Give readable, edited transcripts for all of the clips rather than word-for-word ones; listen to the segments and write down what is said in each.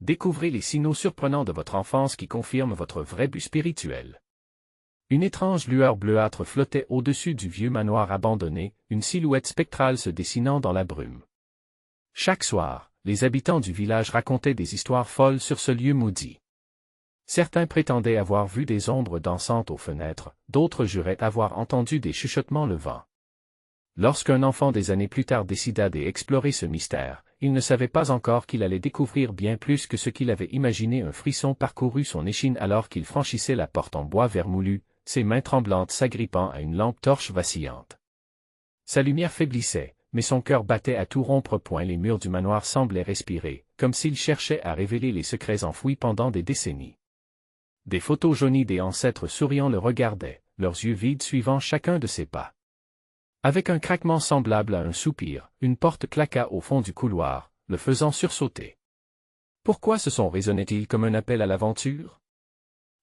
Découvrez les signaux surprenants de votre enfance qui confirment votre vrai but spirituel. Une étrange lueur bleuâtre flottait au-dessus du vieux manoir abandonné, une silhouette spectrale se dessinant dans la brume. Chaque soir, les habitants du village racontaient des histoires folles sur ce lieu maudit. Certains prétendaient avoir vu des ombres dansantes aux fenêtres, d'autres juraient avoir entendu des chuchotements le vent. Lorsqu'un enfant des années plus tard décida d'explorer ce mystère, il ne savait pas encore qu'il allait découvrir bien plus que ce qu'il avait imaginé. Un frisson parcourut son échine alors qu'il franchissait la porte en bois vermoulu, ses mains tremblantes s'agrippant à une lampe torche vacillante. Sa lumière faiblissait, mais son cœur battait à tout rompre. Les murs du manoir semblaient respirer, comme s'ils cherchaient à révéler les secrets enfouis pendant des décennies. Des photos jaunies des ancêtres souriants le regardaient, leurs yeux vides suivant chacun de ses pas. Avec un craquement semblable à un soupir, une porte claqua au fond du couloir, le faisant sursauter. Pourquoi ce son résonnait-il comme un appel à l'aventure?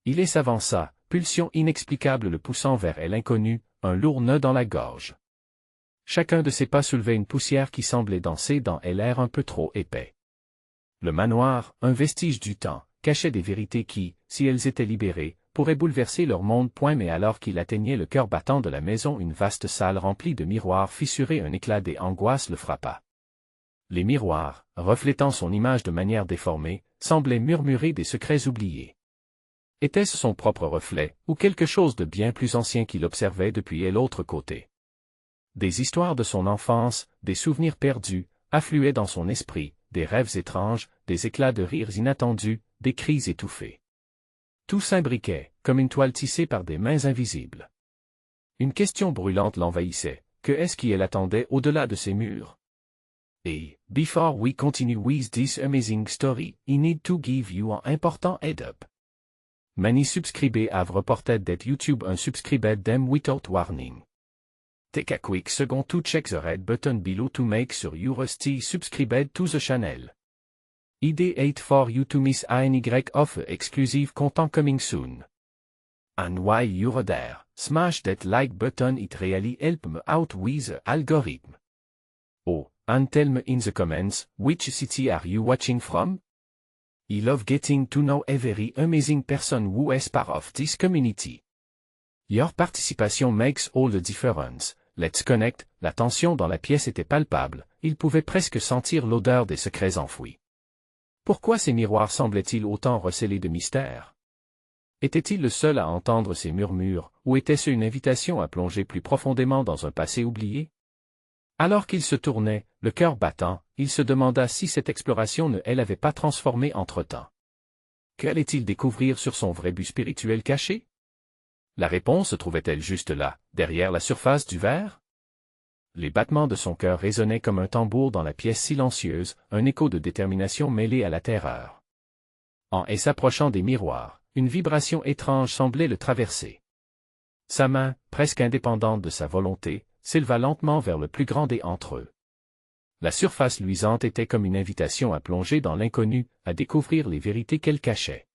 Il s'avança, pulsion inexplicable le poussant vers l'inconnu, un lourd nœud dans la gorge. Chacun de ses pas soulevait une poussière qui semblait danser dans l'air un peu trop épais. Le manoir, un vestige du temps, cachait des vérités qui, si elles étaient libérées, pourraient bouleverser leur monde. Mais alors qu'il atteignait le cœur battant de la maison, une vaste salle remplie de miroirs fissurés, un éclat d'angoisse le frappa. Les miroirs, reflétant son image de manière déformée, semblaient murmurer des secrets oubliés. Était-ce son propre reflet, ou quelque chose de bien plus ancien qu'il observait depuis l'autre côté? Des histoires de son enfance, des souvenirs perdus, affluaient dans son esprit, des rêves étranges, des éclats de rires inattendus, des cris étouffés. Tout s'imbriquait, comme une toile tissée par des mains invisibles. Une question brûlante l'envahissait. Que est-ce qui l'attendait au-delà de ces murs? Et, before we continue with this amazing story, I need to give you an important head up. Many subscribers have reported that YouTube unsubscribed them without warning. Take a quick second to check the red button below to make sure you're still subscribed to the channel. ID 8 for you to miss any of exclusive content coming soon. And while you're there, smash that like button, it really helps me out with the algorithm. Oh, and tell me in the comments, which city are you watching from? I love getting to know a very amazing person who is part of this community. Your participation makes all the difference. Let's connect. La tension dans la pièce était palpable, il pouvait presque sentir l'odeur des secrets enfouis. Pourquoi ces miroirs semblaient-ils autant recélés de mystère? Était-il le seul à entendre ces murmures, ou était-ce une invitation à plonger plus profondément dans un passé oublié? Alors qu'il se tournait, le cœur battant, il se demanda si cette exploration ne l'avait pas transformé entre-temps. Qu'allait-il découvrir sur son vrai but spirituel caché? La réponse se trouvait-elle juste là, derrière la surface du verre? Les battements de son cœur résonnaient comme un tambour dans la pièce silencieuse, un écho de détermination mêlé à la terreur. En s'approchant des miroirs, une vibration étrange semblait le traverser. Sa main, presque indépendante de sa volonté, s'éleva lentement vers le plus grand des entre eux. La surface luisante était comme une invitation à plonger dans l'inconnu, à découvrir les vérités qu'elle cachait.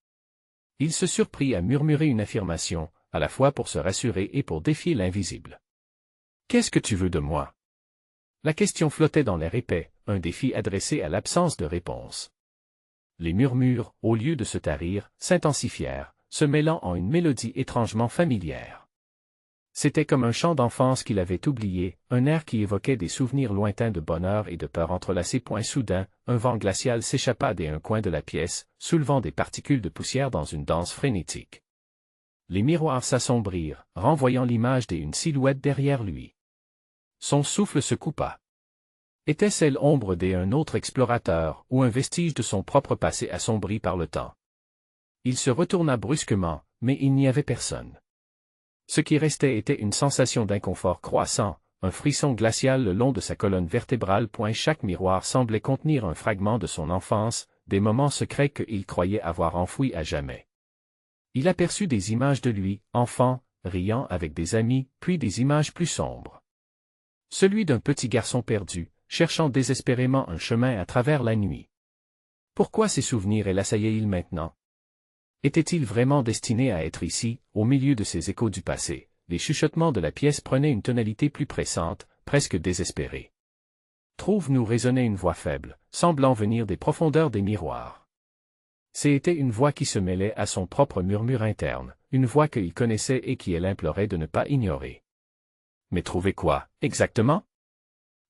Il se surprit à murmurer une affirmation, à la fois pour se rassurer et pour défier l'invisible. « Qu'est-ce que tu veux de moi? » La question flottait dans l'air épais, un défi adressé à l'absence de réponse. Les murmures, au lieu de se tarir, s'intensifièrent, se mêlant en une mélodie étrangement familière. C'était comme un chant d'enfance qu'il avait oublié, un air qui évoquait des souvenirs lointains de bonheur et de peur entrelacés. Soudain, un vent glacial s'échappa d'un coin de la pièce, soulevant des particules de poussière dans une danse frénétique. Les miroirs s'assombrirent, renvoyant l'image d'une silhouette derrière lui. Son souffle se coupa. Était-ce l'ombre d'un autre explorateur, ou un vestige de son propre passé assombri par le temps? Il se retourna brusquement, mais il n'y avait personne. Ce qui restait était une sensation d'inconfort croissant, un frisson glacial le long de sa colonne vertébrale. Chaque miroir semblait contenir un fragment de son enfance, des moments secrets qu'il croyait avoir enfouis à jamais. Il aperçut des images de lui, enfant, riant avec des amis, puis des images plus sombres. Celui d'un petit garçon perdu, cherchant désespérément un chemin à travers la nuit. Pourquoi ces souvenirs l'assaillaient-ils maintenant? Était-il vraiment destiné à être ici, au milieu de ces échos du passé? Les chuchotements de la pièce prenaient une tonalité plus pressante, presque désespérée. Trouve-nous, résonnait une voix faible, semblant venir des profondeurs des miroirs. C'était une voix qui se mêlait à son propre murmure interne, une voix qu'il connaissait et qui elle implorait de ne pas ignorer. Mais trouver quoi, exactement?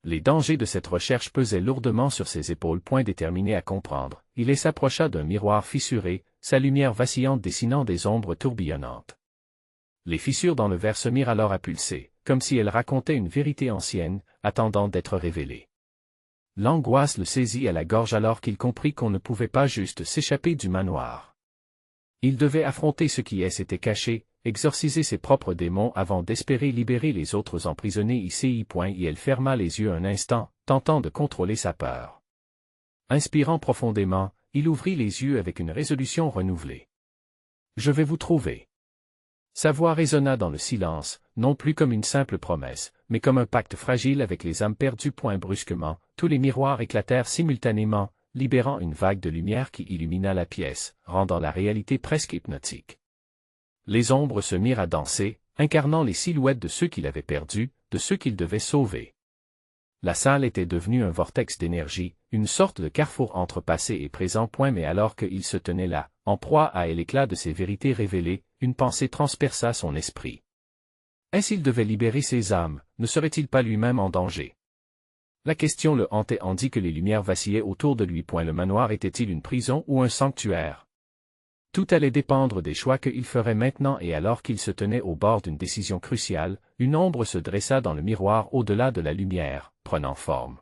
Les dangers de cette recherche pesaient lourdement sur ses épaules, point déterminé à comprendre. Il s'approcha d'un miroir fissuré, sa lumière vacillante dessinant des ombres tourbillonnantes. Les fissures dans le verre se mirent alors à pulser, comme si elles racontaient une vérité ancienne, attendant d'être révélée. L'angoisse le saisit à la gorge alors qu'il comprit qu'on ne pouvait pas juste s'échapper du manoir. Il devait affronter ce qui s'était caché, exorciser ses propres démons avant d'espérer libérer les autres emprisonnés ici. Il ferma les yeux un instant, tentant de contrôler sa peur. Inspirant profondément, il ouvrit les yeux avec une résolution renouvelée. « Je vais vous trouver. » Sa voix résonna dans le silence, non plus comme une simple promesse, mais comme un pacte fragile avec les âmes perdues. Brusquement, tous les miroirs éclatèrent simultanément, libérant une vague de lumière qui illumina la pièce, rendant la réalité presque hypnotique. Les ombres se mirent à danser, incarnant les silhouettes de ceux qu'il avait perdus, de ceux qu'il devait sauver. La salle était devenue un vortex d'énergie, une sorte de carrefour entre passé et présent. Mais alors qu'il se tenait là, en proie à l'éclat de ses vérités révélées, une pensée transperça son esprit. Est-ce qu'il devait libérer ses âmes, ne serait-il pas lui-même en danger? La question le hantait tandis que les lumières vacillaient autour de lui. Le manoir était-il une prison ou un sanctuaire? Tout allait dépendre des choix qu'il ferait maintenant, et alors qu'il se tenait au bord d'une décision cruciale, une ombre se dressa dans le miroir au-delà de la lumière, prenant forme.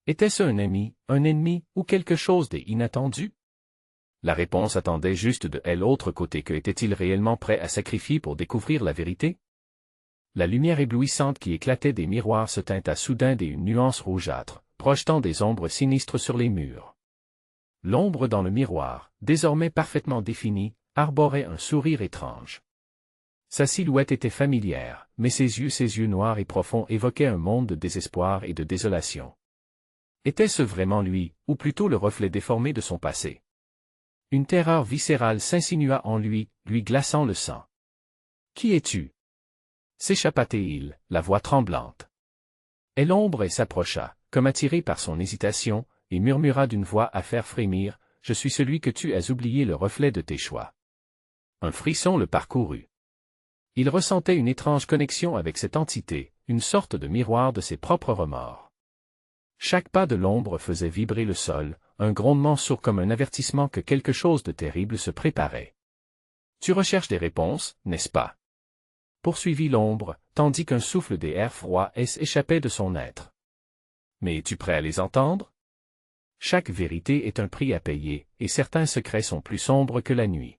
Était-ce un ami, un ennemi, ou quelque chose d'inattendu? La réponse attendait juste de l'autre côté. Que était-il réellement prêt à sacrifier pour découvrir la vérité? La lumière éblouissante qui éclatait des miroirs se teinta soudain d'une nuance rougeâtre, projetant des ombres sinistres sur les murs. L'ombre dans le miroir, désormais parfaitement définie, arborait un sourire étrange. Sa silhouette était familière, mais ses yeux noirs et profonds évoquaient un monde de désespoir et de désolation. Était-ce vraiment lui, ou plutôt le reflet déformé de son passé? Une terreur viscérale s'insinua en lui, lui glaçant le sang. « Qui es-tu? » s'échappa-t-il, la voix tremblante. Et l'ombre s'approcha, comme attirée par son hésitation, et murmura d'une voix à faire frémir, « Je suis celui que tu as oublié, le reflet de tes choix. » Un frisson le parcourut. Il ressentait une étrange connexion avec cette entité, une sorte de miroir de ses propres remords. Chaque pas de l'ombre faisait vibrer le sol, un grondement sourd comme un avertissement que quelque chose de terrible se préparait. « Tu recherches des réponses, n'est-ce pas? » poursuivit l'ombre, tandis qu'un souffle d'air froid s'échappait de son être. « Mais es-tu prêt à les entendre? Chaque vérité est un prix à payer, et certains secrets sont plus sombres que la nuit. »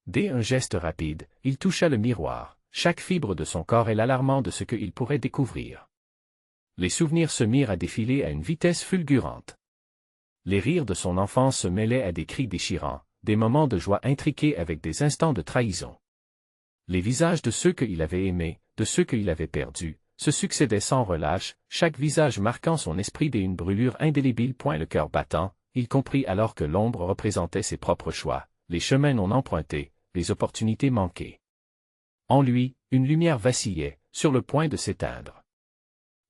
Dès un geste rapide, il toucha le miroir, chaque fibre de son corps l'alarmant de ce qu'il pourrait découvrir. Les souvenirs se mirent à défiler à une vitesse fulgurante. Les rires de son enfance se mêlaient à des cris déchirants, des moments de joie intriqués avec des instants de trahison. Les visages de ceux qu'il avait aimés, de ceux qu'il avait perdus, se succédaient sans relâche, chaque visage marquant son esprit d'une brûlure indélébile. Le cœur battant, il comprit alors que l'ombre représentait ses propres choix, les chemins non empruntés, les opportunités manquées. En lui, une lumière vacillait, sur le point de s'éteindre.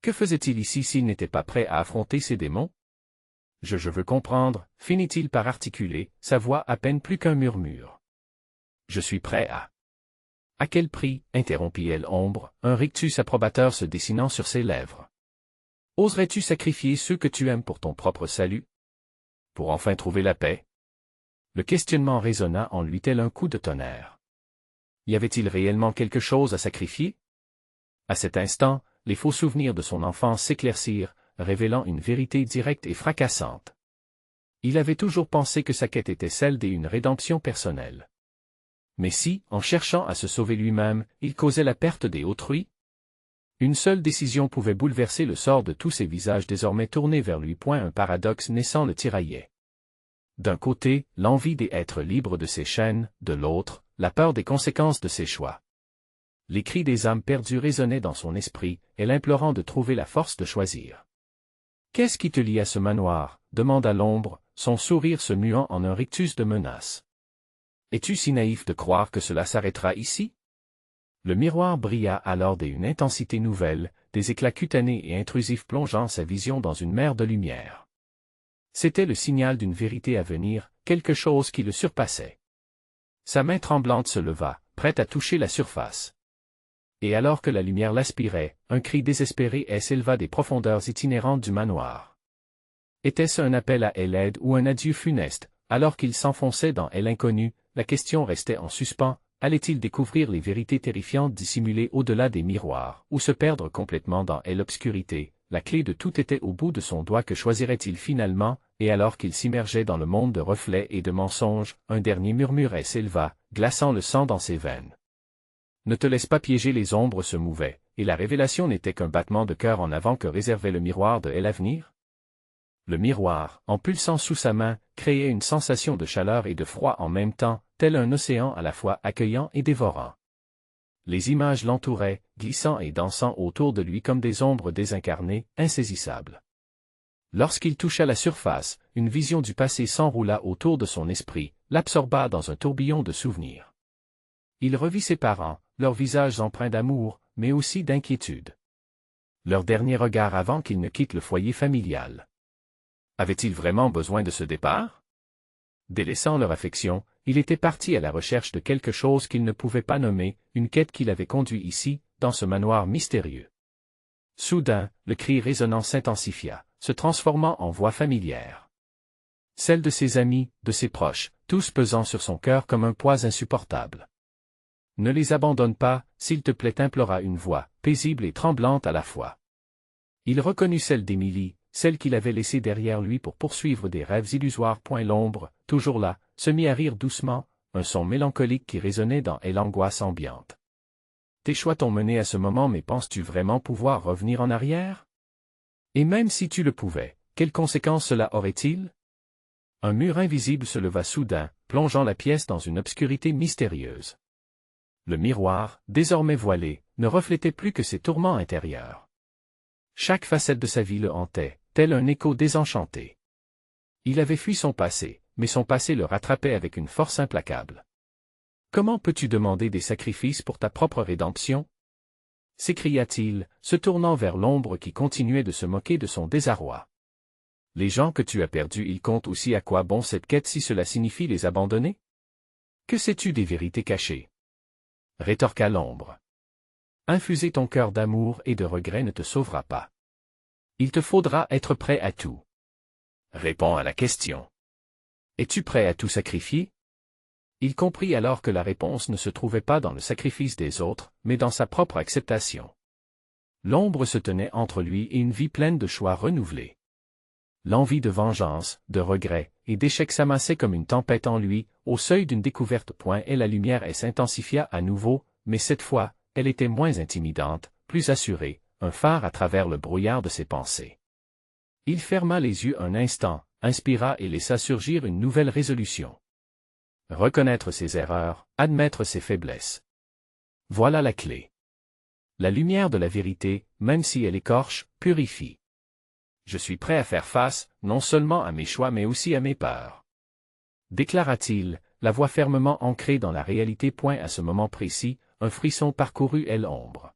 Que faisait-il ici s'il n'était pas prêt à affronter ses démons? Je veux comprendre, finit-il par articuler, sa voix à peine plus qu'un murmure. Je suis prêt à... À quel prix? Interrompit l'ombre, un rictus approbateur se dessinant sur ses lèvres. Oserais-tu sacrifier ceux que tu aimes pour ton propre salut? Pour enfin trouver la paix? Le questionnement résonna en lui tel un coup de tonnerre. Y avait-il réellement quelque chose à sacrifier? À cet instant, les faux souvenirs de son enfance s'éclaircirent, révélant une vérité directe et fracassante. Il avait toujours pensé que sa quête était celle d'une rédemption personnelle. Mais si, en cherchant à se sauver lui-même, il causait la perte des autrui? Une seule décision pouvait bouleverser le sort de tous ces visages désormais tournés vers lui. Un paradoxe naissant le tiraillait. D'un côté, l'envie d'être libre de ses chaînes, de l'autre, la peur des conséquences de ses choix. Les cris des âmes perdues résonnaient dans son esprit, l'implorant de trouver la force de choisir. « Qu'est-ce qui te lie à ce manoir? » demanda l'ombre, son sourire se muant en un rictus de menace. « Es-tu si naïf de croire que cela s'arrêtera ici? » Le miroir brilla alors d'une intensité nouvelle, des éclats cutanés et intrusifs plongeant sa vision dans une mer de lumière. C'était le signal d'une vérité à venir, quelque chose qui le surpassait. Sa main tremblante se leva, prête à toucher la surface. Et alors que la lumière l'aspirait, un cri désespéré s'éleva des profondeurs itinérantes du manoir. Était-ce un appel à l'aide ou un adieu funeste? Alors qu'il s'enfonçait dans l'inconnu, la question restait en suspens. Allait-il découvrir les vérités terrifiantes dissimulées au-delà des miroirs, ou se perdre complètement dans l'obscurité? La clé de tout était au bout de son doigt. Que choisirait-il finalement? Et alors qu'il s'immergeait dans le monde de reflets et de mensonges, un dernier murmure s'éleva, glaçant le sang dans ses veines. Ne te laisse pas piéger. Les ombres se mouvaient, et la révélation n'était qu'un battement de cœur en avant que réservait le miroir de l'avenir. Le miroir, en pulsant sous sa main, créait une sensation de chaleur et de froid en même temps, tel un océan à la fois accueillant et dévorant. Les images l'entouraient, glissant et dansant autour de lui comme des ombres désincarnées, insaisissables. Lorsqu'il toucha la surface, une vision du passé s'enroula autour de son esprit, l'absorba dans un tourbillon de souvenirs. Il revit ses parents, leurs visages empreints d'amour, mais aussi d'inquiétude. Leur dernier regard avant qu'il ne quitte le foyer familial. Avait-il vraiment besoin de ce départ? Délaissant leur affection, il était parti à la recherche de quelque chose qu'il ne pouvait pas nommer, une quête qui l'avait conduit ici, dans ce manoir mystérieux. Soudain, le cri résonnant s'intensifia, se transformant en voix familière. Celle de ses amis, de ses proches, tous pesant sur son cœur comme un poids insupportable. Ne les abandonne pas, s'il te plaît, implora une voix, paisible et tremblante à la fois. Il reconnut celle d'Émilie, celle qu'il avait laissée derrière lui pour poursuivre des rêves illusoires. L'ombre, toujours là, se mit à rire doucement, un son mélancolique qui résonnait dans l'angoisse ambiante. Tes choix t'ont mené à ce moment, mais penses-tu vraiment pouvoir revenir en arrière? Et même si tu le pouvais, quelles conséquences cela aurait-il? Un mur invisible se leva soudain, plongeant la pièce dans une obscurité mystérieuse. Le miroir, désormais voilé, ne reflétait plus que ses tourments intérieurs. Chaque facette de sa vie le hantait, tel un écho désenchanté. Il avait fui son passé, mais son passé le rattrapait avec une force implacable. Comment peux-tu demander des sacrifices pour ta propre rédemption? S'écria-t-il, se tournant vers l'ombre qui continuait de se moquer de son désarroi. Les gens que tu as perdus, ils comptent aussi. À quoi bon cette quête si cela signifie les abandonner? Que sais-tu des vérités cachées? Rétorqua l'ombre. Infuser ton cœur d'amour et de regret ne te sauvera pas. Il te faudra être prêt à tout. Réponds à la question. Es-tu prêt à tout sacrifier? Il comprit alors que la réponse ne se trouvait pas dans le sacrifice des autres, mais dans sa propre acceptation. L'ombre se tenait entre lui et une vie pleine de choix renouvelés. L'envie de vengeance, de regret et d'échec s'amassait comme une tempête en lui, au seuil d'une découverte. Et la lumière s'intensifia à nouveau, mais cette fois, elle était moins intimidante, plus assurée, un phare à travers le brouillard de ses pensées. Il ferma les yeux un instant, inspira et laissa surgir une nouvelle résolution. Reconnaître ses erreurs, admettre ses faiblesses. Voilà la clé. La lumière de la vérité, même si elle écorche, purifie. Je suis prêt à faire face, non seulement à mes choix mais aussi à mes peurs. Déclara-t-il, la voix fermement ancrée dans la réalité. À ce moment précis, un frisson parcourut l'ombre.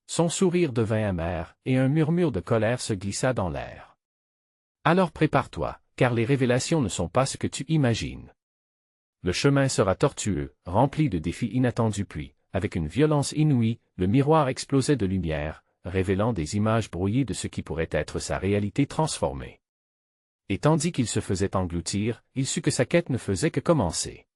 Son sourire devint amer, et un murmure de colère se glissa dans l'air. Alors prépare-toi, car les révélations ne sont pas ce que tu imagines. Le chemin sera tortueux, rempli de défis inattendus. Puis, avec une violence inouïe, le miroir explosait de lumière, révélant des images brouillées de ce qui pourrait être sa réalité transformée. Et tandis qu'il se faisait engloutir, il sut que sa quête ne faisait que commencer.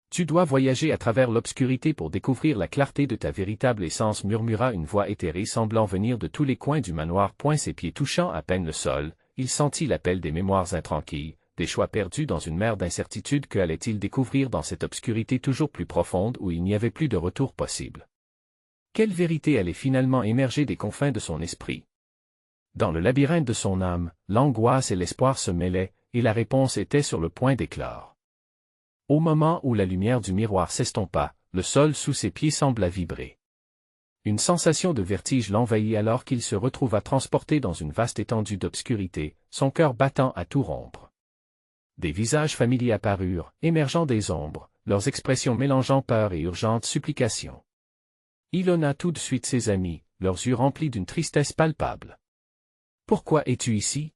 Tu dois voyager à travers l'obscurité pour découvrir la clarté de ta véritable essence, murmura une voix éthérée semblant venir de tous les coins du manoir. Ses pieds touchant à peine le sol, il sentit l'appel des mémoires intranquilles, des choix perdus dans une mer d'incertitude. Que allait-il découvrir dans cette obscurité toujours plus profonde où il n'y avait plus de retour possible? Quelle vérité allait finalement émerger des confins de son esprit? Dans le labyrinthe de son âme, l'angoisse et l'espoir se mêlaient, et la réponse était sur le point d'éclore. Au moment où la lumière du miroir s'estompa, le sol sous ses pieds sembla vibrer. Une sensation de vertige l'envahit alors qu'il se retrouva transporté dans une vaste étendue d'obscurité, son cœur battant à tout rompre. Des visages familiers apparurent, émergeant des ombres, leurs expressions mélangeant peur et urgente supplication. Il honna tout de suite ses amis, leurs yeux remplis d'une tristesse palpable. « Pourquoi es-tu ici »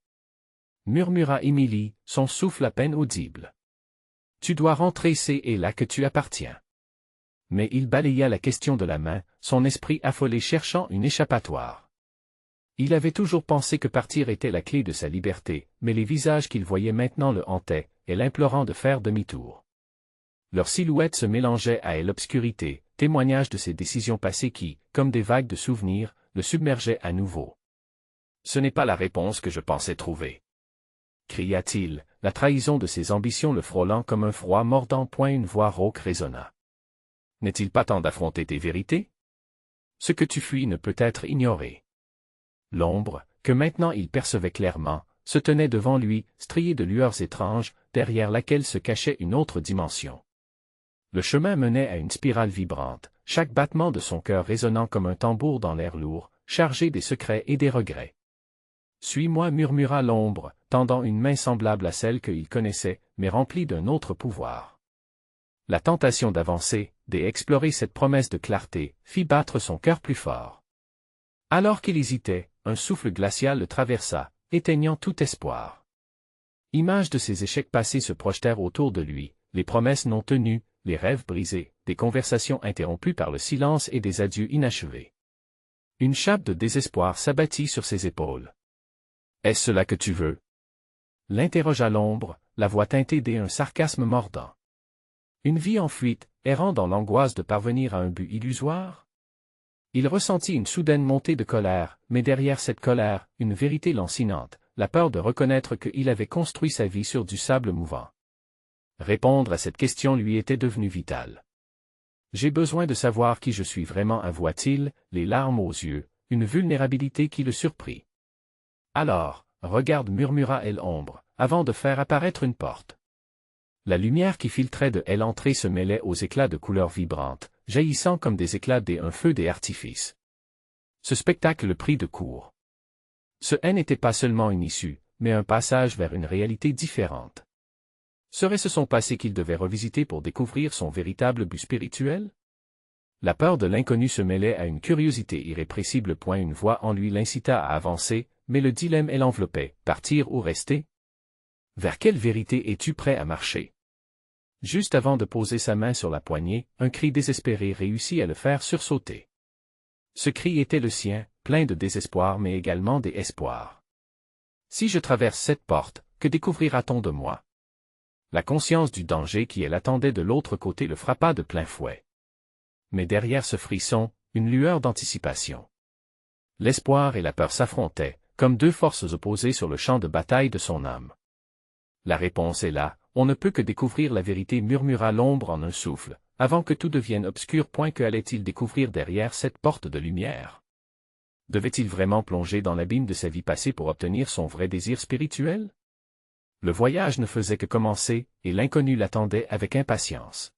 murmura Émilie, son souffle à peine audible. Tu dois rentrer, c'est là que tu appartiens. Mais il balaya la question de la main, son esprit affolé cherchant une échappatoire. Il avait toujours pensé que partir était la clé de sa liberté, mais les visages qu'il voyait maintenant le hantaient, et l'implorant de faire demi-tour. Leurs silhouettes se mélangeaient à l'obscurité, témoignage de ses décisions passées qui, comme des vagues de souvenirs, le submergeaient à nouveau. « Ce n'est pas la réponse que je pensais trouver. » cria-t-il, la trahison de ses ambitions le frôlant comme un froid mordant. Une voix rauque résonna. « N'est-il pas temps d'affronter tes vérités? Ce que tu fuis ne peut être ignoré. » L'ombre, que maintenant il percevait clairement, se tenait devant lui, striée de lueurs étranges, derrière laquelle se cachait une autre dimension. Le chemin menait à une spirale vibrante, chaque battement de son cœur résonnant comme un tambour dans l'air lourd, chargé des secrets et des regrets. « Suis-moi, murmura l'ombre, tendant une main semblable à celle qu'il connaissait, mais remplie d'un autre pouvoir. La tentation d'avancer, d'explorer cette promesse de clarté, fit battre son cœur plus fort. Alors qu'il hésitait, un souffle glacial le traversa, éteignant tout espoir. Images de ses échecs passés se projetèrent autour de lui, les promesses non tenues, les rêves brisés, des conversations interrompues par le silence et des adieux inachevés. Une chape de désespoir s'abattit sur ses épaules. « Est-ce cela que tu veux? » l'interrogea l'ombre, la voix teintée d'un sarcasme mordant. Une vie en fuite, errant dans l'angoisse de parvenir à un but illusoire? Il ressentit une soudaine montée de colère, mais derrière cette colère, une vérité lancinante, la peur de reconnaître qu'il avait construit sa vie sur du sable mouvant. Répondre à cette question lui était devenu vital. « J'ai besoin de savoir qui je suis vraiment, avoua-t-il, les larmes aux yeux, une vulnérabilité qui le surprit. « Alors, regarde, murmura l'ombre, avant de faire apparaître une porte. La lumière qui filtrait de l'entrée se mêlait aux éclats de couleurs vibrantes, jaillissant comme des éclats d'un feu d'artifice. Ce spectacle le prit de court. Ce n'était pas seulement une issue, mais un passage vers une réalité différente. Serait-ce son passé qu'il devait revisiter pour découvrir son véritable but spirituel? La peur de l'inconnu se mêlait à une curiosité irrépressible. Une voix en lui l'incita à avancer, mais le dilemme l'enveloppait, partir ou rester? Vers quelle vérité es-tu prêt à marcher? Juste avant de poser sa main sur la poignée, un cri désespéré réussit à le faire sursauter. Ce cri était le sien, plein de désespoir mais également d'espoir. Si je traverse cette porte, que découvrira-t-on de moi? La conscience du danger qui l'attendait de l'autre côté le frappa de plein fouet. Mais derrière ce frisson, une lueur d'anticipation. L'espoir et la peur s'affrontaient, comme deux forces opposées sur le champ de bataille de son âme. La réponse est là, on ne peut que découvrir la vérité, murmura l'ombre en un souffle, avant que tout devienne obscur. Que allait-il découvrir derrière cette porte de lumière? Devait-il vraiment plonger dans l'abîme de sa vie passée pour obtenir son vrai désir spirituel? Le voyage ne faisait que commencer, et l'inconnu l'attendait avec impatience.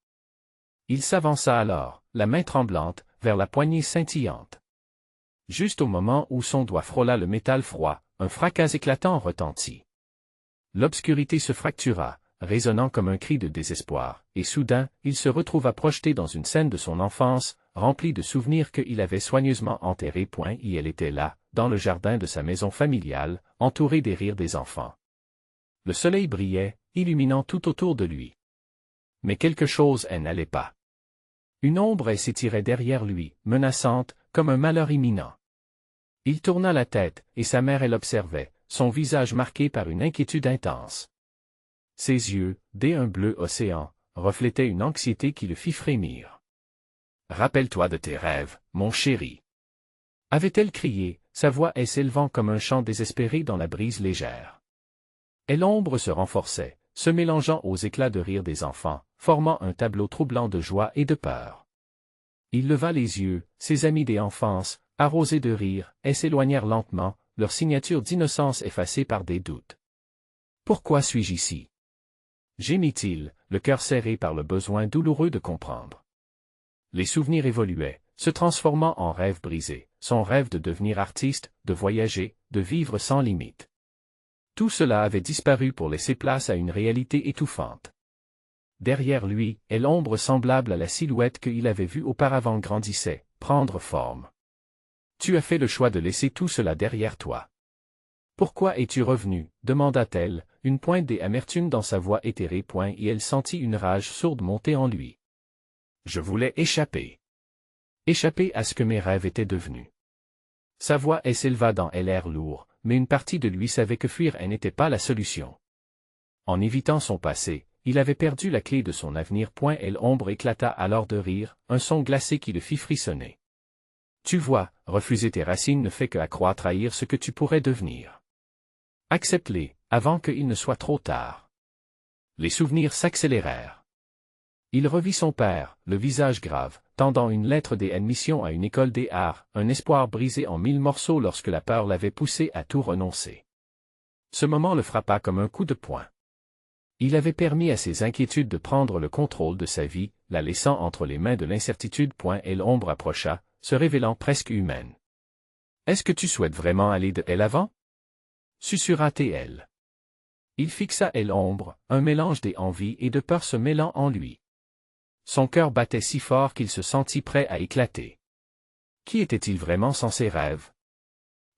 Il s'avança alors, la main tremblante, vers la poignée scintillante. Juste au moment où son doigt frôla le métal froid, un fracas éclatant retentit. L'obscurité se fractura, résonnant comme un cri de désespoir, et soudain, il se retrouva projeté dans une scène de son enfance, remplie de souvenirs qu'il avait soigneusement enterrés. Et elle était là, dans le jardin de sa maison familiale, entourée des rires des enfants. Le soleil brillait, illuminant tout autour de lui. Mais quelque chose n'allait pas. Une ombre s'étirait derrière lui, menaçante, comme un malheur imminent. Il tourna la tête, et sa mère l'observait, son visage marqué par une inquiétude intense. Ses yeux, d'un bleu océan, reflétaient une anxiété qui le fit frémir. « Rappelle-toi de tes rêves, mon chéri. » avait-elle crié, sa voix s'élevant comme un chant désespéré dans la brise légère. Et l'ombre se renforçait, se mélangeant aux éclats de rire des enfants, formant un tableau troublant de joie et de peur. Il leva les yeux, ses amis d'enfance, arrosés de rire, s'éloignèrent lentement, leur signature d'innocence effacée par des doutes. « Pourquoi suis-je ici? » gémit-il, le cœur serré par le besoin douloureux de comprendre. Les souvenirs évoluaient, se transformant en rêves brisés, son rêve de devenir artiste, de voyager, de vivre sans limite. Tout cela avait disparu pour laisser place à une réalité étouffante. Derrière lui, l'ombre semblable à la silhouette qu'il avait vue auparavant grandissait, prendre forme. « Tu as fait le choix de laisser tout cela derrière toi. Pourquoi es-tu revenu? » demanda-t-elle, une pointe d'amertume dans sa voix éthérée. Et elle sentit une rage sourde monter en lui. Je voulais échapper. Échapper à ce que mes rêves étaient devenus. Sa voix s'éleva dans l'air lourd, mais une partie de lui savait que fuir n'était pas la solution. En évitant son passé, il avait perdu la clé de son avenir. L'ombre éclata alors de rire, un son glacé qui le fit frissonner. Tu vois, refuser tes racines ne fait qu'accroître trahir ce que tu pourrais devenir. Accepte-les, avant qu'il ne soit trop tard. Les souvenirs s'accélérèrent. Il revit son père, le visage grave, tendant une lettre d'admission à une école des arts, un espoir brisé en 1000 morceaux lorsque la peur l'avait poussé à tout renoncer. Ce moment le frappa comme un coup de poing. Il avait permis à ses inquiétudes de prendre le contrôle de sa vie, la laissant entre les mains de l'incertitude. Et l'ombre approcha, se révélant presque humaine. « Est-ce que tu souhaites vraiment aller de l'avant » susurra T.L. Il fixa l'ombre, un mélange d'envie et de peur se mêlant en lui. Son cœur battait si fort qu'il se sentit prêt à éclater. Qui était-il vraiment sans ses rêves?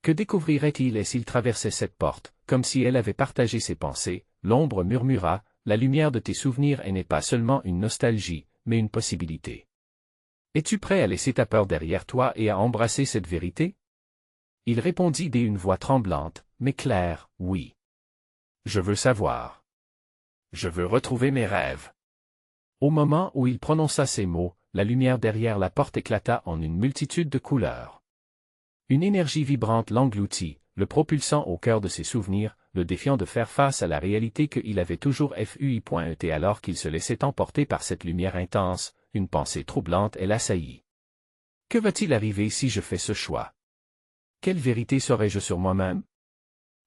Que découvrirait-il s'il traversait cette porte, comme si elle avait partagé ses pensées? L'ombre murmura, la lumière de tes souvenirs n'est pas seulement une nostalgie, mais une possibilité. Es-tu prêt à laisser ta peur derrière toi et à embrasser cette vérité? Il répondit d'une voix tremblante, mais claire, oui. Je veux savoir. Je veux retrouver mes rêves. Au moment où il prononça ces mots, la lumière derrière la porte éclata en une multitude de couleurs. Une énergie vibrante l'engloutit, le propulsant au cœur de ses souvenirs, le défiant de faire face à la réalité qu'il avait toujours fui. Alors qu'il se laissait emporter par cette lumière intense, une pensée troublante l'assaillit. Que va-t-il arriver si je fais ce choix? Quelle vérité saurais-je sur moi-même?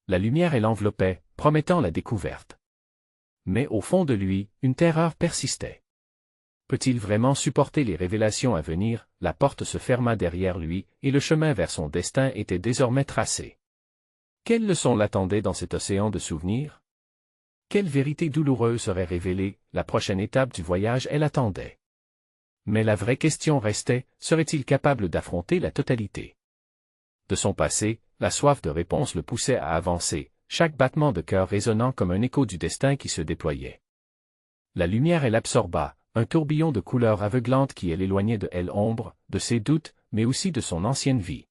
La lumière l'enveloppait, promettant la découverte. Mais au fond de lui, une terreur persistait. Peut-il vraiment supporter les révélations à venir? La porte se ferma derrière lui, et le chemin vers son destin était désormais tracé. Quelle leçon l'attendait dans cet océan de souvenirs? Quelle vérité douloureuse serait révélée? La prochaine étape du voyage l'attendait. Mais la vraie question restait, serait-il capable d'affronter la totalité? De son passé, la soif de réponse le poussait à avancer, chaque battement de cœur résonnant comme un écho du destin qui se déployait. La lumière l'absorba, un tourbillon de couleurs aveuglantes qui l'éloignait de l'ombre, de ses doutes, mais aussi de son ancienne vie.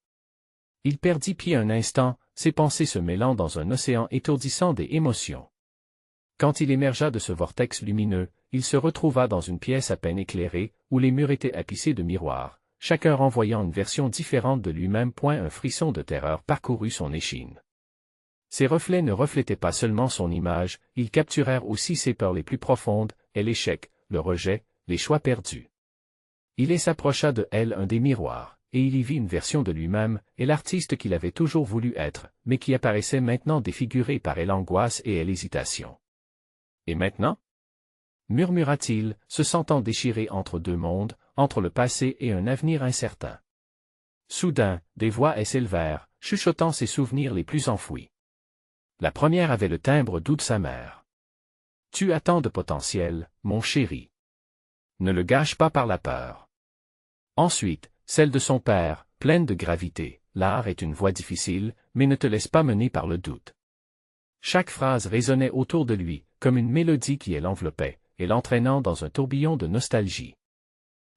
Il perdit pied un instant, ses pensées se mêlant dans un océan étourdissant des émotions. Quand il émergea de ce vortex lumineux, il se retrouva dans une pièce à peine éclairée, où les murs étaient tapissés de miroirs, chacun renvoyant une version différente de lui-même. Un frisson de terreur parcourut son échine. Ces reflets ne reflétaient pas seulement son image, ils capturèrent aussi ses peurs les plus profondes, l'échec, le rejet, les choix perdus. Il s'approcha de un des miroirs, et il y vit une version de lui-même, et l'artiste qu'il avait toujours voulu être, mais qui apparaissait maintenant défiguré par l'angoisse et l'hésitation. Et maintenant? Murmura-t-il, se sentant déchiré entre deux mondes, entre le passé et un avenir incertain. Soudain, des voix s'élevèrent, chuchotant ses souvenirs les plus enfouis. La première avait le timbre doux de sa mère. « Tu as tant de potentiel, mon chéri. Ne le gâche pas par la peur. » Ensuite, celle de son père, pleine de gravité. « L'art est une voie difficile, mais ne te laisse pas mener par le doute. » Chaque phrase résonnait autour de lui, comme une mélodie qui l'enveloppait, et l'entraînant dans un tourbillon de nostalgie.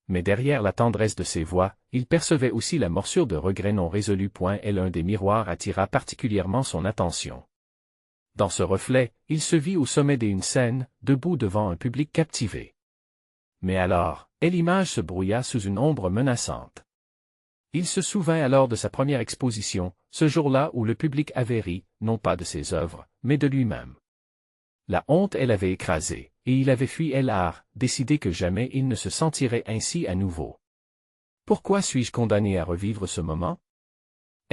Mais derrière la tendresse de ses voix, il percevait aussi la morsure de regrets non résolus. L'un des miroirs attira particulièrement son attention. Dans ce reflet, il se vit au sommet d'une scène, debout devant un public captivé. Mais alors, l'image se brouilla sous une ombre menaçante. Il se souvint alors de sa première exposition, ce jour-là où le public avait ri, non pas de ses œuvres, mais de lui-même. La honte l'avait écrasé, et il avait fui l'art, décidé que jamais il ne se sentirait ainsi à nouveau. « Pourquoi suis-je condamné à revivre ce moment »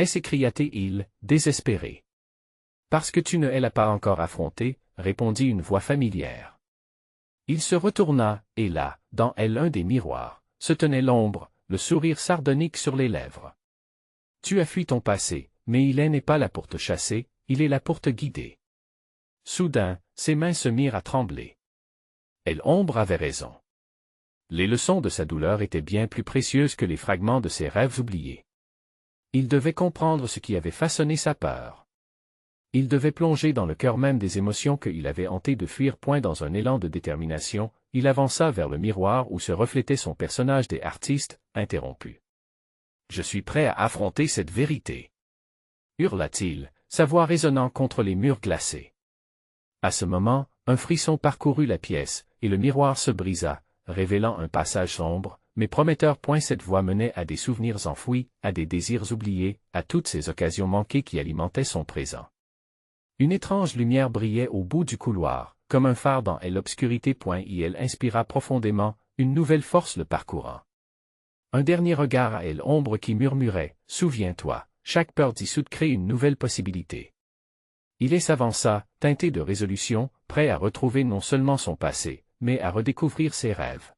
s'écria-t-il, désespéré. « Parce que tu ne l'as pas encore affronté, » répondit une voix familière. Il se retourna, et là, dans l'un des miroirs, se tenait l'ombre, le sourire sardonique sur les lèvres. « Tu as fui ton passé, mais il n'est pas là pour te chasser, il est là pour te guider. » Soudain, ses mains se mirent à trembler. L'ombre avait raison. Les leçons de sa douleur étaient bien plus précieuses que les fragments de ses rêves oubliés. Il devait comprendre ce qui avait façonné sa peur. Il devait plonger dans le cœur même des émotions qu'il avait hanté de fuir. Dans un élan de détermination, il avança vers le miroir où se reflétait son personnage des artistes, interrompu. « Je suis prêt à affronter cette vérité !» hurla-t-il, sa voix résonnant contre les murs glacés. À ce moment, un frisson parcourut la pièce, et le miroir se brisa, révélant un passage sombre, mais prometteur. Cette voie menait à des souvenirs enfouis, à des désirs oubliés, à toutes ces occasions manquées qui alimentaient son présent. Une étrange lumière brillait au bout du couloir, comme un phare dans l'obscurité. Elle inspira profondément, une nouvelle force le parcourant. Un dernier regard à elle, ombre qui murmurait « Souviens-toi, chaque peur dissoute crée une nouvelle possibilité. » Il s'avança, teinté de résolution, prêt à retrouver non seulement son passé, mais à redécouvrir ses rêves.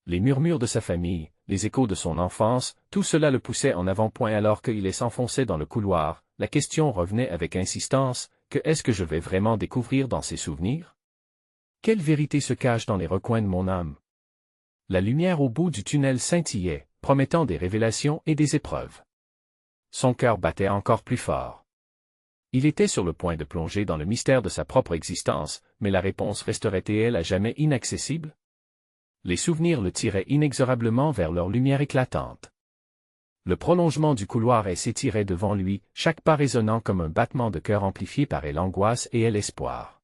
Les murmures de sa famille, les échos de son enfance, tout cela le poussait en avant. Alors qu'il s'enfonçait dans le couloir, la question revenait avec insistance, que est-ce que je vais vraiment découvrir dans ces souvenirs? Quelle vérité se cache dans les recoins de mon âme? La lumière au bout du tunnel scintillait, promettant des révélations et des épreuves. Son cœur battait encore plus fort. Il était sur le point de plonger dans le mystère de sa propre existence, mais la réponse resterait-elle à jamais inaccessible? Les souvenirs le tiraient inexorablement vers leur lumière éclatante. Le prolongement du couloir s'étirait devant lui, chaque pas résonnant comme un battement de cœur amplifié par l'angoisse et l'espoir.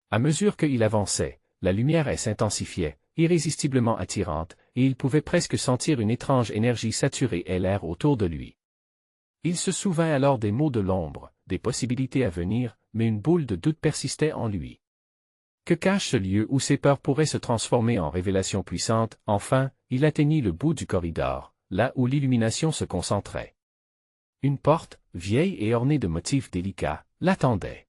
À mesure qu'il avançait, la lumière s'intensifiait, irrésistiblement attirante, et il pouvait presque sentir une étrange énergie saturer l'air autour de lui. Il se souvint alors des mots de l'ombre, des possibilités à venir, mais une boule de doute persistait en lui. Que cache ce lieu où ses peurs pourraient se transformer en révélations puissantes? Enfin, il atteignit le bout du corridor, là où l'illumination se concentrait. Une porte, vieille et ornée de motifs délicats, l'attendait.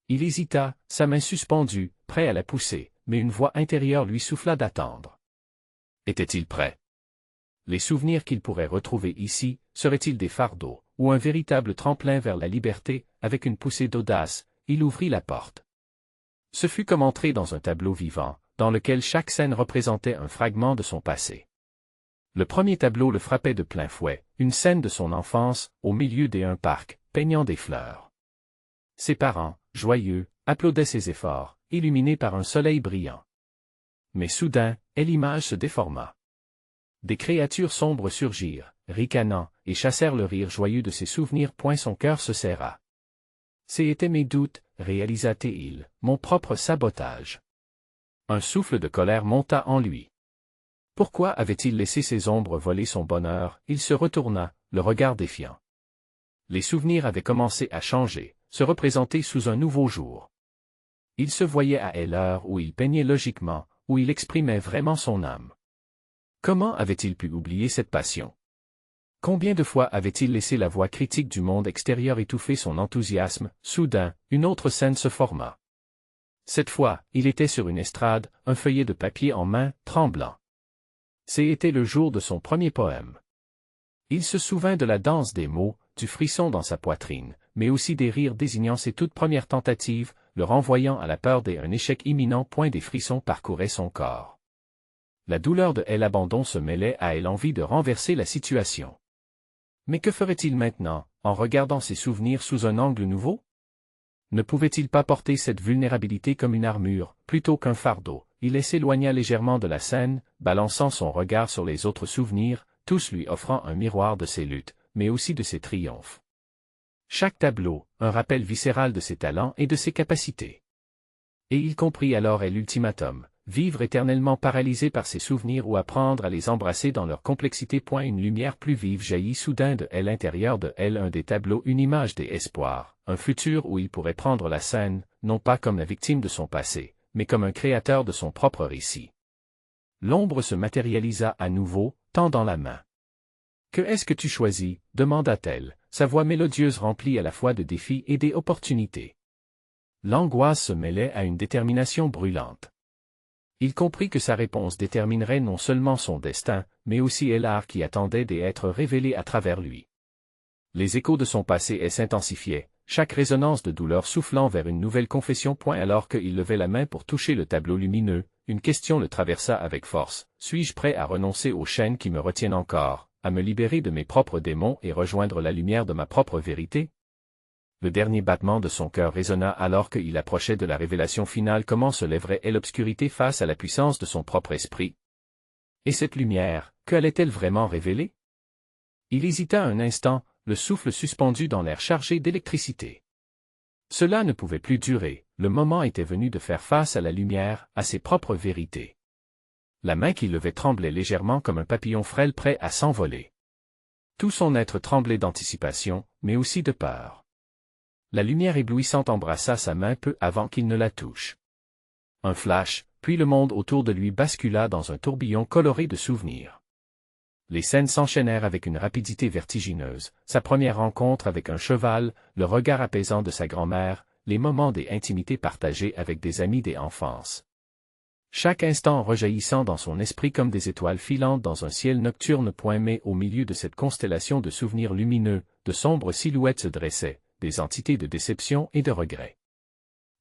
Il hésita, sa main suspendue, prêt à la pousser, mais une voix intérieure lui souffla d'attendre. Était-il prêt? Les souvenirs qu'il pourrait retrouver ici, seraient-ils des fardeaux, ou un véritable tremplin vers la liberté? Avec une poussée d'audace, il ouvrit la porte. Ce fut comme entrer dans un tableau vivant, dans lequel chaque scène représentait un fragment de son passé. Le premier tableau le frappait de plein fouet, une scène de son enfance, au milieu d'un parc, peignant des fleurs. Ses parents, joyeux, applaudaient ses efforts, illuminés par un soleil brillant. Mais soudain, l'image se déforma. Des créatures sombres surgirent, ricanant, et chassèrent le rire joyeux de ses souvenirs. Son cœur se serra. C'étaient mes doutes, réalisa-t-il, mon propre sabotage. Un souffle de colère monta en lui. Pourquoi avait-il laissé ces ombres voler son bonheur? Il se retourna, le regard défiant. Les souvenirs avaient commencé à changer, se représenter sous un nouveau jour. Il se voyait à l'heure où il peignait logiquement, où il exprimait vraiment son âme. Comment avait-il pu oublier cette passion? Combien de fois avait-il laissé la voix critique du monde extérieur étouffer son enthousiasme? Soudain, une autre scène se forma. Cette fois, il était sur une estrade, un feuillet de papier en main, tremblant. C'était le jour de son premier poème. Il se souvint de la danse des mots, du frisson dans sa poitrine, mais aussi des rires désignant ses toutes premières tentatives, le renvoyant à la peur d'un échec imminent. Des frissons parcouraient son corps. La douleur de l'abandon se mêlait à l'envie de renverser la situation. Mais que ferait-il maintenant, en regardant ses souvenirs sous un angle nouveau? Ne pouvait-il pas porter cette vulnérabilité comme une armure, plutôt qu'un fardeau? Il s'éloigna légèrement de la scène, balançant son regard sur les autres souvenirs, tous lui offrant un miroir de ses luttes, mais aussi de ses triomphes. Chaque tableau, un rappel viscéral de ses talents et de ses capacités. Et il comprit alors l'ultimatum, vivre éternellement paralysé par ses souvenirs ou apprendre à les embrasser dans leur complexité. Une lumière plus vive jaillit soudain de l'intérieur de un des tableaux, une image d'espoir, un futur où il pourrait prendre la scène, non pas comme la victime de son passé, mais comme un créateur de son propre récit. L'ombre se matérialisa à nouveau, tendant la main. « Que est-ce que tu choisis ?» demanda-t-elle, sa voix mélodieuse remplie à la fois de défis et d'opportunités. L'angoisse se mêlait à une détermination brûlante. Il comprit que sa réponse déterminerait non seulement son destin, mais aussi l'art qui attendait d'être révélé à travers lui. Les échos de son passé s'intensifiaient, chaque résonance de douleur soufflant vers une nouvelle confession. Alors qu'il levait la main pour toucher le tableau lumineux, une question le traversa avec force. Suis-je prêt à renoncer aux chaînes qui me retiennent encore, à me libérer de mes propres démons et rejoindre la lumière de ma propre vérité? Le dernier battement de son cœur résonna alors qu'il approchait de la révélation finale. Comment se lèverait-elle l'obscurité face à la puissance de son propre esprit? Et cette lumière, que allait-elle vraiment révéler? Il hésita un instant, le souffle suspendu dans l'air chargé d'électricité. Cela ne pouvait plus durer, le moment était venu de faire face à la lumière, à ses propres vérités. La main qu'il levait tremblait légèrement comme un papillon frêle prêt à s'envoler. Tout son être tremblait d'anticipation, mais aussi de peur. La lumière éblouissante embrassa sa main peu avant qu'il ne la touche. Un flash, puis le monde autour de lui bascula dans un tourbillon coloré de souvenirs. Les scènes s'enchaînèrent avec une rapidité vertigineuse, sa première rencontre avec un cheval, le regard apaisant de sa grand-mère, les moments des intimités partagées avec des amis d'enfance. Chaque instant rejaillissant dans son esprit comme des étoiles filantes dans un ciel nocturne. Mais au milieu de cette constellation de souvenirs lumineux, de sombres silhouettes se dressaient, des entités de déception et de regret.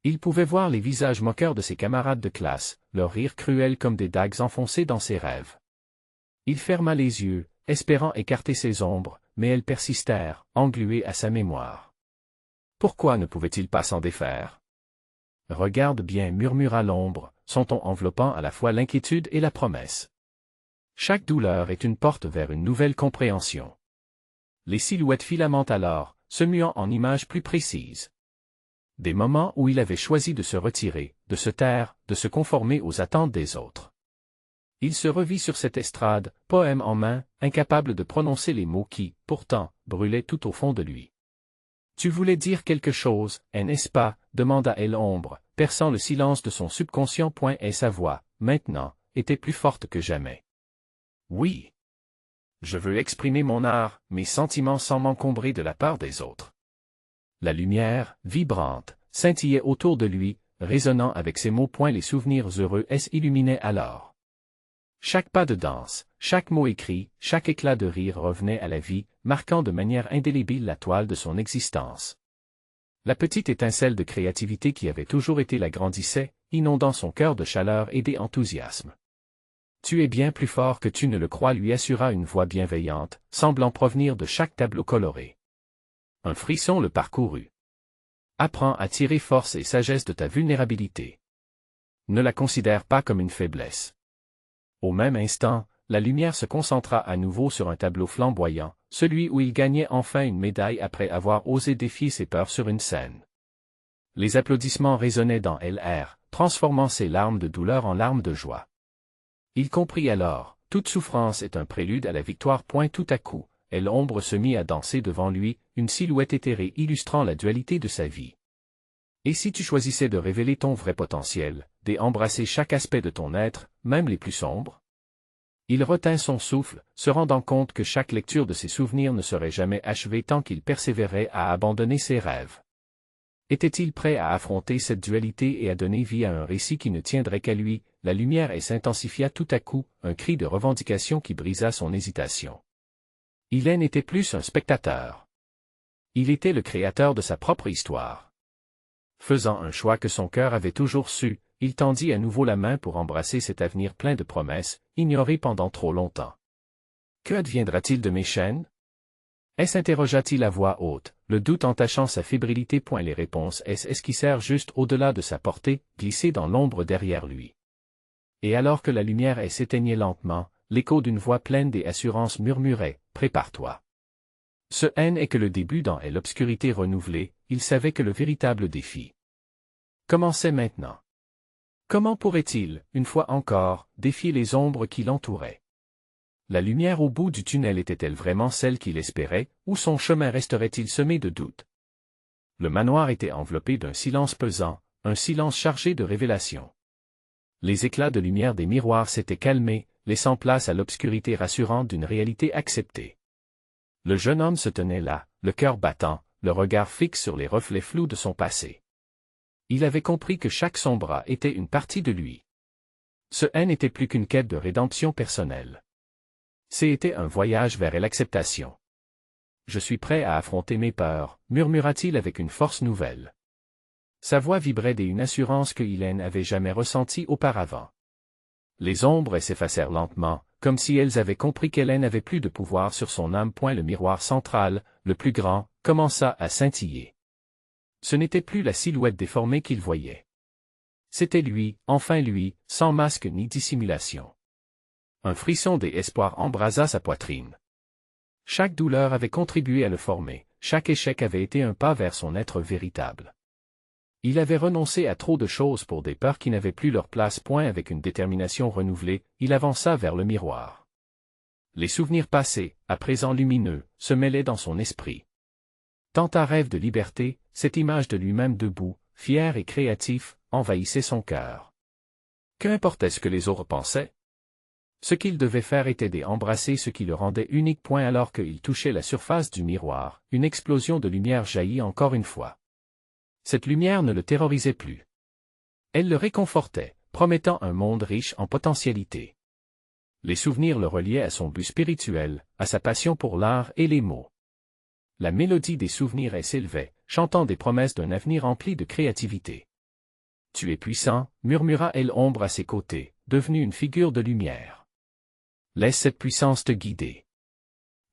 Il pouvait voir les visages moqueurs de ses camarades de classe, leurs rires cruels comme des dagues enfoncées dans ses rêves. Il ferma les yeux, espérant écarter ces ombres, mais elles persistèrent, engluées à sa mémoire. Pourquoi ne pouvait-il pas s'en défaire? Regarde bien, murmura l'ombre, son ton enveloppant à la fois l'inquiétude et la promesse. Chaque douleur est une porte vers une nouvelle compréhension. Les silhouettes filamentent alors, se muant en images plus précises. Des moments où il avait choisi de se retirer, de se taire, de se conformer aux attentes des autres. Il se revit sur cette estrade, poème en main, incapable de prononcer les mots qui, pourtant, brûlaient tout au fond de lui. « Tu voulais dire quelque chose, n'est-ce pas ?» demanda-elle ombre, perçant le silence de son subconscient. Et sa voix, maintenant, était plus forte que jamais. « Oui. Je veux exprimer mon art, mes sentiments sans m'encombrer de la part des autres. » La lumière, vibrante, scintillait autour de lui, résonnant avec ses mots. Les souvenirs heureux s'illuminaient alors. Chaque pas de danse, chaque mot écrit, chaque éclat de rire revenait à la vie, marquant de manière indélébile la toile de son existence. La petite étincelle de créativité qui avait toujours été là grandissait, inondant son cœur de chaleur et d'enthousiasme. « Tu es bien plus fort que tu ne le crois », lui assura une voix bienveillante, semblant provenir de chaque tableau coloré. Un frisson le parcourut. « Apprends à tirer force et sagesse de ta vulnérabilité. Ne la considère pas comme une faiblesse. » Au même instant, la lumière se concentra à nouveau sur un tableau flamboyant, celui où il gagnait enfin une médaille après avoir osé défier ses peurs sur une scène. Les applaudissements résonnaient dans l'air, transformant ses larmes de douleur en larmes de joie. Il comprit alors, toute souffrance est un prélude à la victoire. Tout à coup, l'ombre se mit à danser devant lui, une silhouette éthérée illustrant la dualité de sa vie. Et si tu choisissais de révéler ton vrai potentiel, d'embrasser chaque aspect de ton être, même les plus sombres? Il retint son souffle, se rendant compte que chaque lecture de ses souvenirs ne serait jamais achevée tant qu'il persévérait à abandonner ses rêves. Était-il prêt à affronter cette dualité et à donner vie à un récit qui ne tiendrait qu'à lui? La lumière s'intensifia tout à coup, un cri de revendication qui brisa son hésitation. Il n'était plus un spectateur. Il était le créateur de sa propre histoire. Faisant un choix que son cœur avait toujours su, il tendit à nouveau la main pour embrasser cet avenir plein de promesses, ignoré pendant trop longtemps. Que adviendra-t-il de mes chaînes? S'interrogea-t-il à voix haute, le doute entachant sa fébrilité. Les réponses esquissèrent juste au-delà de sa portée, glissées dans l'ombre derrière lui. Et alors que la lumière s'éteignait lentement, l'écho d'une voix pleine d'assurance murmurait « Prépare-toi ». Ce n'est que le début dans l'obscurité renouvelée, il savait que le véritable défi commençait maintenant. Comment pourrait-il, une fois encore, défier les ombres qui l'entouraient? La lumière au bout du tunnel était-elle vraiment celle qu'il espérait, ou son chemin resterait-il semé de doutes? Le manoir était enveloppé d'un silence pesant, un silence chargé de révélations. Les éclats de lumière des miroirs s'étaient calmés, laissant place à l'obscurité rassurante d'une réalité acceptée. Le jeune homme se tenait là, le cœur battant, le regard fixe sur les reflets flous de son passé. Il avait compris que chaque sombre était une partie de lui. Ce n'était plus qu'une quête de rédemption personnelle. C'était un voyage vers l'acceptation. « Je suis prêt à affronter mes peurs », murmura-t-il avec une force nouvelle. Sa voix vibrait d'une assurance que Hélène n'avait jamais ressentie auparavant. Les ombres s'effacèrent lentement, comme si elles avaient compris qu'Hélène n'avait plus de pouvoir sur son âme. Le miroir central, le plus grand, commença à scintiller. Ce n'était plus la silhouette déformée qu'il voyait. C'était lui, enfin lui, sans masque ni dissimulation. Un frisson d'espoir embrasa sa poitrine. Chaque douleur avait contribué à le former, chaque échec avait été un pas vers son être véritable. Il avait renoncé à trop de choses pour des peurs qui n'avaient plus leur place. Avec une détermination renouvelée, il avança vers le miroir. Les souvenirs passés, à présent lumineux, se mêlaient dans son esprit. Tant à rêve de liberté, cette image de lui-même debout, fier et créatif, envahissait son cœur. Qu'importait ce que les autres pensaient? Ce qu'il devait faire était d'embrasser ce qui le rendait unique. Alors qu'il touchait la surface du miroir, une explosion de lumière jaillit encore une fois. Cette lumière ne le terrorisait plus. Elle le réconfortait, promettant un monde riche en potentialités. Les souvenirs le reliaient à son but spirituel, à sa passion pour l'art et les mots. La mélodie des souvenirs s'élevait, chantant des promesses d'un avenir rempli de créativité. « Tu es puissant », murmura l'ombre à ses côtés, devenue une figure de lumière. « Laisse cette puissance te guider. »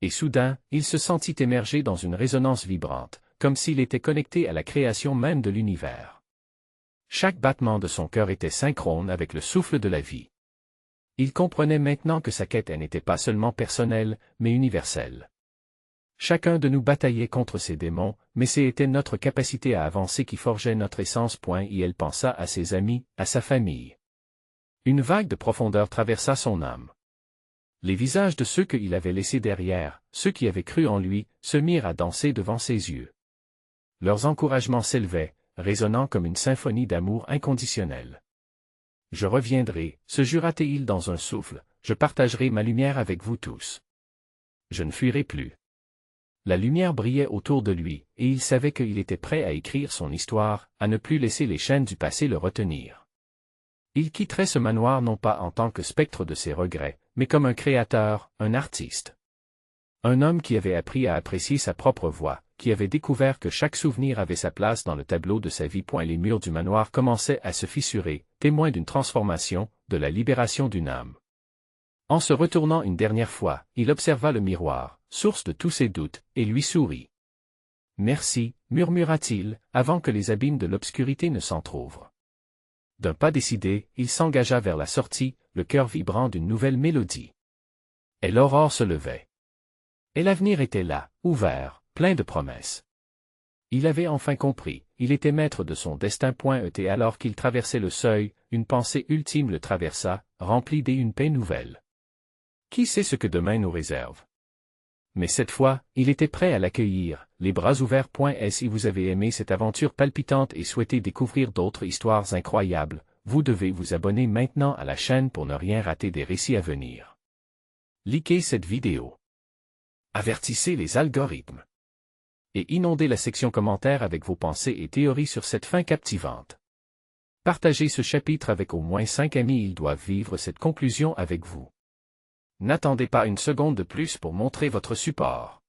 Et soudain, il se sentit émerger dans une résonance vibrante, comme s'il était connecté à la création même de l'univers. Chaque battement de son cœur était synchrone avec le souffle de la vie. Il comprenait maintenant que sa quête n'était pas seulement personnelle, mais universelle. Chacun de nous bataillait contre ses démons, mais c'était notre capacité à avancer qui forgeait notre essence. Et elle pensa à ses amis, à sa famille. Une vague de profondeur traversa son âme. Les visages de ceux qu'il avait laissés derrière, ceux qui avaient cru en lui, se mirent à danser devant ses yeux. Leurs encouragements s'élevaient, résonnant comme une symphonie d'amour inconditionnel. « Je reviendrai, se jura-t-il dans un souffle, je partagerai ma lumière avec vous tous. Je ne fuirai plus. » La lumière brillait autour de lui, et il savait qu'il était prêt à écrire son histoire, à ne plus laisser les chaînes du passé le retenir. Il quitterait ce manoir non pas en tant que spectre de ses regrets, mais comme un créateur, un artiste. Un homme qui avait appris à apprécier sa propre voix, qui avait découvert que chaque souvenir avait sa place dans le tableau de sa vie. Les murs du manoir commençaient à se fissurer, témoins d'une transformation, de la libération d'une âme. En se retournant une dernière fois, il observa le miroir, source de tous ses doutes, et lui sourit. « Merci », murmura-t-il, avant que les abîmes de l'obscurité ne s'entr'ouvrent. D'un pas décidé, il s'engagea vers la sortie, le cœur vibrant d'une nouvelle mélodie. Et l'aurore se levait. Et l'avenir était là, ouvert, plein de promesses. Il avait enfin compris, il était maître de son destin. Et alors qu'il traversait le seuil, une pensée ultime le traversa, remplie d'une paix nouvelle. Qui sait ce que demain nous réserve? Mais cette fois, il était prêt à l'accueillir, les bras ouverts. Et si vous avez aimé cette aventure palpitante et souhaitez découvrir d'autres histoires incroyables, vous devez vous abonner maintenant à la chaîne pour ne rien rater des récits à venir. Likez cette vidéo. Avertissez les algorithmes. Et inondez la section commentaires avec vos pensées et théories sur cette fin captivante. Partagez ce chapitre avec au moins 5 amis, ils doivent vivre cette conclusion avec vous. N'attendez pas une seconde de plus pour montrer votre support.